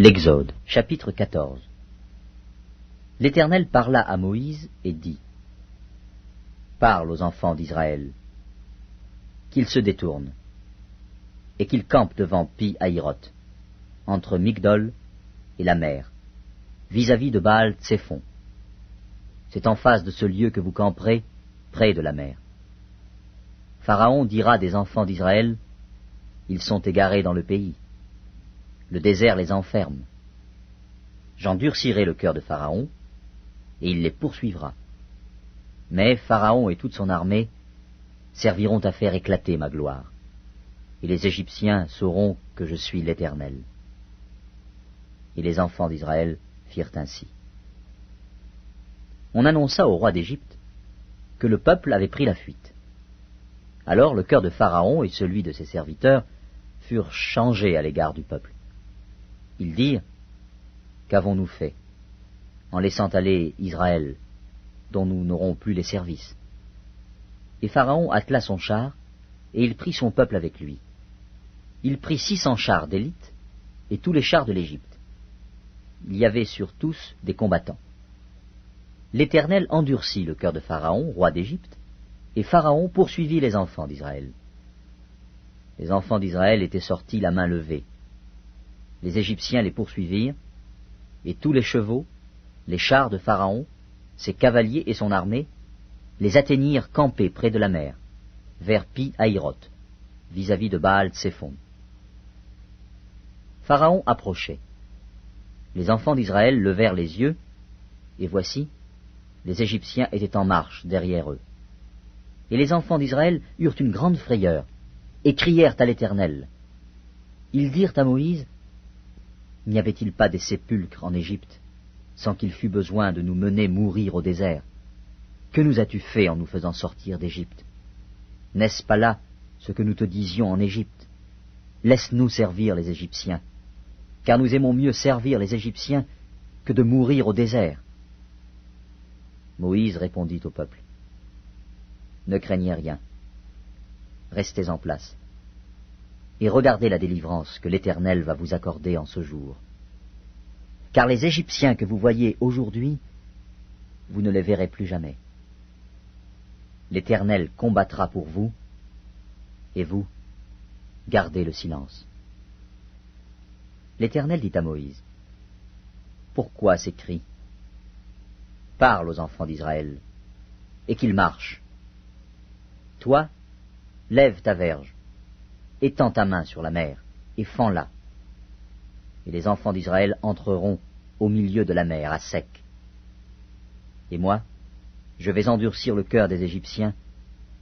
L'Exode, chapitre 14. L'Éternel parla à Moïse et dit : Parle aux enfants d'Israël, qu'ils se détournent, et qu'ils campent devant Pi-Hahiroth, entre Migdol et la mer, vis-à-vis de Baal-Tséphon. C'est en face de ce lieu que vous camperez, près de la mer. Pharaon dira des enfants d'Israël : Ils sont égarés dans le pays. Le désert les enferme. J'endurcirai le cœur de Pharaon, et il les poursuivra. Mais Pharaon et toute son armée serviront à faire éclater ma gloire, et les Égyptiens sauront que je suis l'Éternel. Et les enfants d'Israël firent ainsi. On annonça au roi d'Égypte que le peuple avait pris la fuite. Alors le cœur de Pharaon et celui de ses serviteurs furent changés à l'égard du peuple. Ils dirent : Qu'avons-nous fait en laissant aller Israël, dont nous n'aurons plus les services ? Et Pharaon attela son char, et il prit son peuple avec lui. Il prit 600 chars d'élite, et tous les chars de l'Égypte. Il y avait sur tous des combattants. L'Éternel endurcit le cœur de Pharaon, roi d'Égypte, et Pharaon poursuivit les enfants d'Israël. Les enfants d'Israël étaient sortis la main levée. Les Égyptiens les poursuivirent, et tous les chevaux, les chars de Pharaon, ses cavaliers et son armée, les atteignirent campés près de la mer, vers Pi-Hahiroth, vis-à-vis de Baal-Tséphon. Pharaon approchait. Les enfants d'Israël levèrent les yeux, et voici, les Égyptiens étaient en marche derrière eux. Et les enfants d'Israël eurent une grande frayeur, et crièrent à l'Éternel. Ils dirent à Moïse : N'y avait-il pas des sépulcres en Égypte, sans qu'il fût besoin de nous mener mourir au désert ? Que nous as-tu fait en nous faisant sortir d'Égypte ? N'est-ce pas là ce que nous te disions en Égypte ? Laisse-nous servir les Égyptiens, car nous aimons mieux servir les Égyptiens que de mourir au désert. Moïse répondit au peuple : Ne craignez rien, restez en place, et regardez la délivrance que l'Éternel va vous accorder en ce jour. Car les Égyptiens que vous voyez aujourd'hui, vous ne les verrez plus jamais. L'Éternel combattra pour vous, et vous, gardez le silence. L'Éternel dit à Moïse : Pourquoi ces cris ? Parle aux enfants d'Israël, et qu'ils marchent. Toi, lève ta verge, étends ta main sur la mer, et fends-la. Et les enfants d'Israël entreront au milieu de la mer, à sec. Et moi, je vais endurcir le cœur des Égyptiens,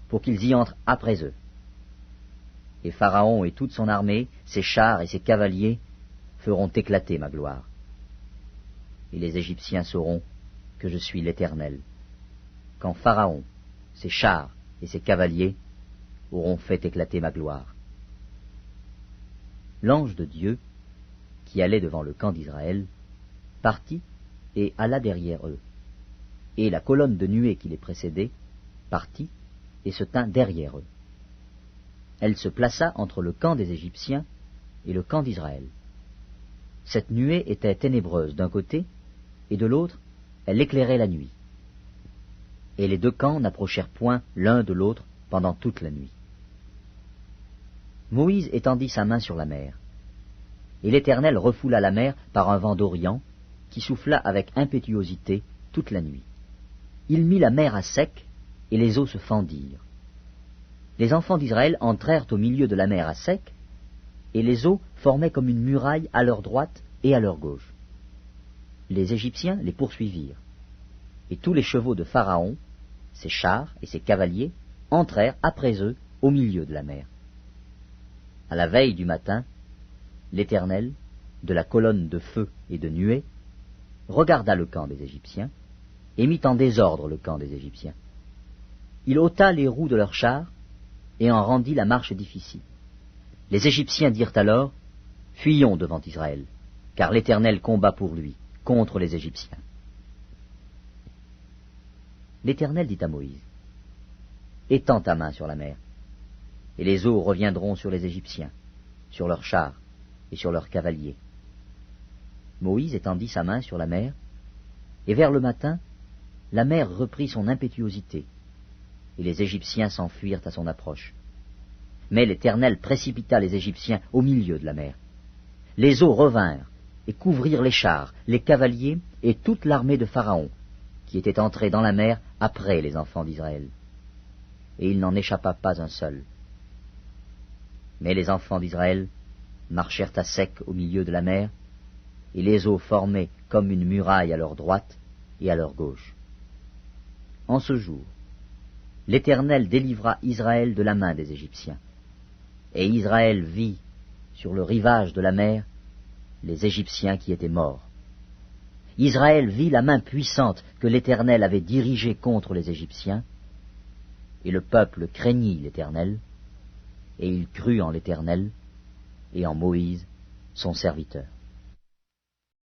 pour qu'ils y entrent après eux. Et Pharaon et toute son armée, ses chars et ses cavaliers, feront éclater ma gloire. Et les Égyptiens sauront que je suis l'Éternel, quand Pharaon, ses chars et ses cavaliers auront fait éclater ma gloire. L'ange de Dieu, qui allait devant le camp d'Israël, partit et alla derrière eux. Et la colonne de nuée qui les précédait partit et se tint derrière eux. Elle se plaça entre le camp des Égyptiens et le camp d'Israël. Cette nuée était ténébreuse d'un côté, et de l'autre, elle éclairait la nuit. Et les deux camps n'approchèrent point l'un de l'autre pendant toute la nuit. Moïse étendit sa main sur la mer, et l'Éternel refoula la mer par un vent d'Orient qui souffla avec impétuosité toute la nuit. Il mit la mer à sec, et les eaux se fendirent. Les enfants d'Israël entrèrent au milieu de la mer à sec, et les eaux formaient comme une muraille à leur droite et à leur gauche. Les Égyptiens les poursuivirent, et tous les chevaux de Pharaon, ses chars et ses cavaliers, entrèrent après eux au milieu de la mer. À la veille du matin, l'Éternel, de la colonne de feu et de nuée, regarda le camp des Égyptiens, et mit en désordre le camp des Égyptiens. Il ôta les roues de leurs chars, et en rendit la marche difficile. Les Égyptiens dirent alors : Fuyons devant Israël, car l'Éternel combat pour lui, contre les Égyptiens. L'Éternel dit à Moïse : Étends ta main sur la mer, et les eaux reviendront sur les Égyptiens, sur leurs chars et sur leurs cavaliers. Moïse étendit sa main sur la mer, et vers le matin, la mer reprit son impétuosité, et les Égyptiens s'enfuirent à son approche. Mais l'Éternel précipita les Égyptiens au milieu de la mer. Les eaux revinrent et couvrirent les chars, les cavaliers et toute l'armée de Pharaon, qui était entrée dans la mer après les enfants d'Israël. Et il n'en échappa pas un seul. Mais les enfants d'Israël marchèrent à sec au milieu de la mer, et les eaux formaient comme une muraille à leur droite et à leur gauche. En ce jour, l'Éternel délivra Israël de la main des Égyptiens. Et Israël vit, sur le rivage de la mer, les Égyptiens qui étaient morts. Israël vit la main puissante que l'Éternel avait dirigée contre les Égyptiens, et le peuple craignit l'Éternel, et il crut en l'Éternel et en Moïse, son serviteur.